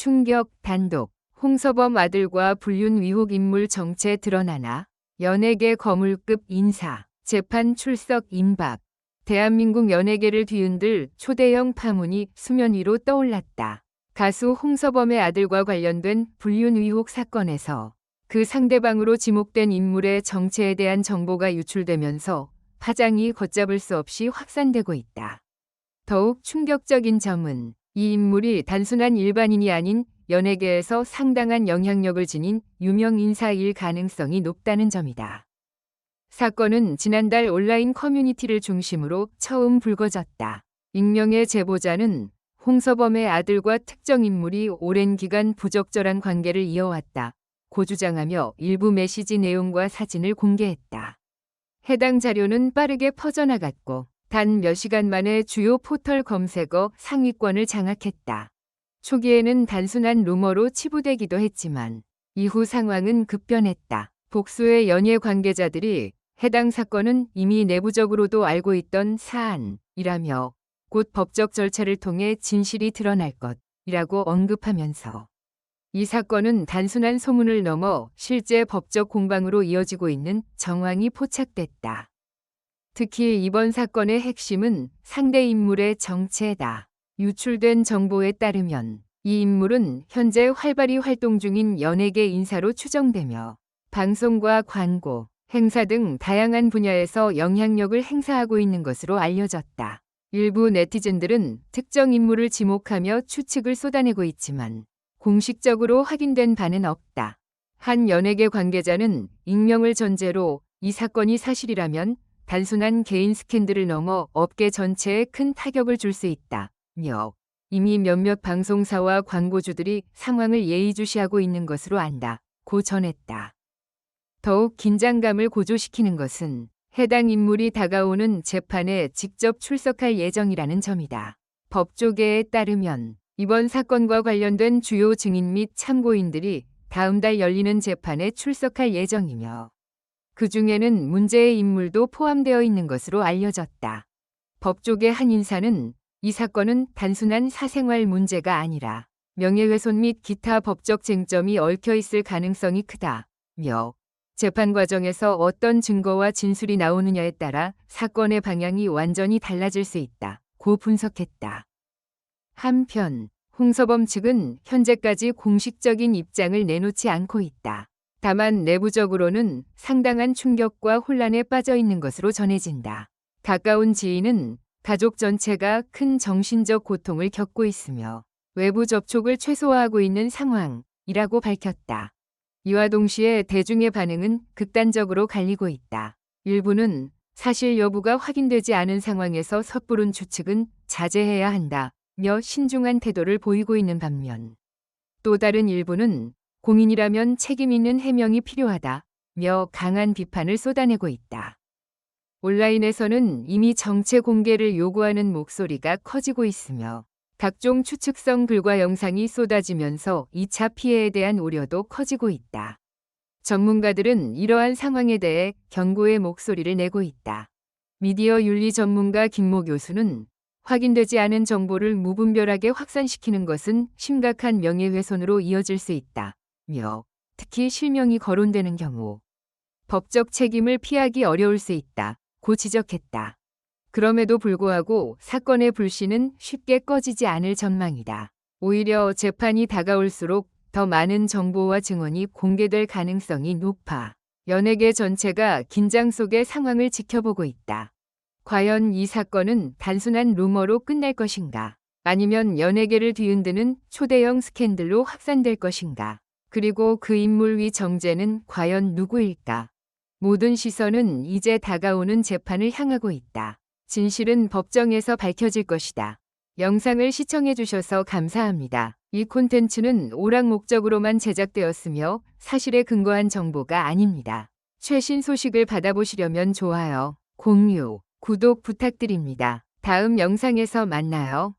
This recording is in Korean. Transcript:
충격 단독. 홍서범 아들과 불륜 의혹 인물 정체 드러나나. 연예계 거물급 인사. 재판 출석 임박. 대한민국 연예계를 뒤흔들 초대형 파문이 수면 위로 떠올랐다. 가수 홍서범의 아들과 관련된 불륜 의혹 사건에서 그 상대방으로 지목된 인물의 정체에 대한 정보가 유출되면서 파장이 걷잡을 수 없이 확산되고 있다. 더욱 충격적인 점은 이 인물이 단순한 일반인이 아닌 연예계에서 상당한 영향력을 지닌 유명 인사일 가능성이 높다는 점이다. 사건은 지난달 온라인 커뮤니티를 중심으로 처음 불거졌다. 익명의 제보자는 홍서범의 아들과 특정 인물이 오랜 기간 부적절한 관계를 이어왔다 고 주장하며 일부 메시지 내용과 사진을 공개했다. 해당 자료는 빠르게 퍼져나갔고 단 몇 시간 만에 주요 포털 검색어 상위권을 장악했다. 초기에는 단순한 루머로 치부되기도 했지만 이후 상황은 급변했다. 복수의 연예 관계자들이 해당 사건은 이미 내부적으로도 알고 있던 사안이라며 곧 법적 절차를 통해 진실이 드러날 것이라고 언급하면서 이 사건은 단순한 소문을 넘어 실제 법적 공방으로 이어지고 있는 정황이 포착됐다. 특히 이번 사건의 핵심은 상대 인물의 정체다. 유출된 정보에 따르면 이 인물은 현재 활발히 활동 중인 연예계 인사로 추정되며 방송과 광고, 행사 등 다양한 분야에서 영향력을 행사하고 있는 것으로 알려졌다. 일부 네티즌들은 특정 인물을 지목하며 추측을 쏟아내고 있지만 공식적으로 확인된 바는 없다. 한 연예계 관계자는 익명을 전제로 이 사건이 사실이라면 단순한 개인 스캔들을 넘어 업계 전체에 큰 타격을 줄 수 있다며 이미 몇몇 방송사와 광고주들이 상황을 예의주시하고 있는 것으로 안다고 전했다. 더욱 긴장감을 고조시키는 것은 해당 인물이 다가오는 재판에 직접 출석할 예정이라는 점이다. 법조계에 따르면 이번 사건과 관련된 주요 증인 및 참고인들이 다음 달 열리는 재판에 출석할 예정이며 그 중에는 문제의 인물도 포함되어 있는 것으로 알려졌다. 법조계 한 인사는 이 사건은 단순한 사생활 문제가 아니라 명예훼손 및 기타 법적 쟁점이 얽혀 있을 가능성이 크다며 재판 과정에서 어떤 증거와 진술이 나오느냐에 따라 사건의 방향이 완전히 달라질 수 있다고 분석했다. 한편 홍서범 측은 현재까지 공식적인 입장을 내놓지 않고 있다. 다만 내부적으로는 상당한 충격과 혼란에 빠져 있는 것으로 전해진다. 가까운 지인은 가족 전체가 큰 정신적 고통을 겪고 있으며 외부 접촉을 최소화하고 있는 상황이라고 밝혔다. 이와 동시에 대중의 반응은 극단적으로 갈리고 있다. 일부는 사실 여부가 확인되지 않은 상황에서 섣부른 추측은 자제해야 한다며 신중한 태도를 보이고 있는 반면 또 다른 일부는 공인이라면 책임 있는 해명이 필요하다며 강한 비판을 쏟아내고 있다. 온라인에서는 이미 정체 공개를 요구하는 목소리가 커지고 있으며 각종 추측성 글과 영상이 쏟아지면서 2차 피해에 대한 우려도 커지고 있다. 전문가들은 이러한 상황에 대해 경고의 목소리를 내고 있다. 미디어 윤리 전문가 김모 교수는 확인되지 않은 정보를 무분별하게 확산시키는 것은 심각한 명예훼손으로 이어질 수 있다며 특히 실명이 거론되는 경우 법적 책임을 피하기 어려울 수 있다고 지적했다. 그럼에도 불구하고 사건의 불씨는 쉽게 꺼지지 않을 전망이다. 오히려 재판이 다가올수록 더 많은 정보와 증언이 공개될 가능성이 높아 연예계 전체가 긴장 속의 상황을 지켜보고 있다. 과연 이 사건은 단순한 루머로 끝날 것인가? 아니면 연예계를 뒤흔드는 초대형 스캔들로 확산될 것인가? 그리고 그 인물 위 정체는 과연 누구일까? 모든 시선은 이제 다가오는 재판을 향하고 있다. 진실은 법정에서 밝혀질 것이다. 영상을 시청해주셔서 감사합니다. 이 콘텐츠는 오락 목적으로만 제작되었으며 사실에 근거한 정보가 아닙니다. 최신 소식을 받아보시려면 좋아요, 공유, 구독 부탁드립니다. 다음 영상에서 만나요.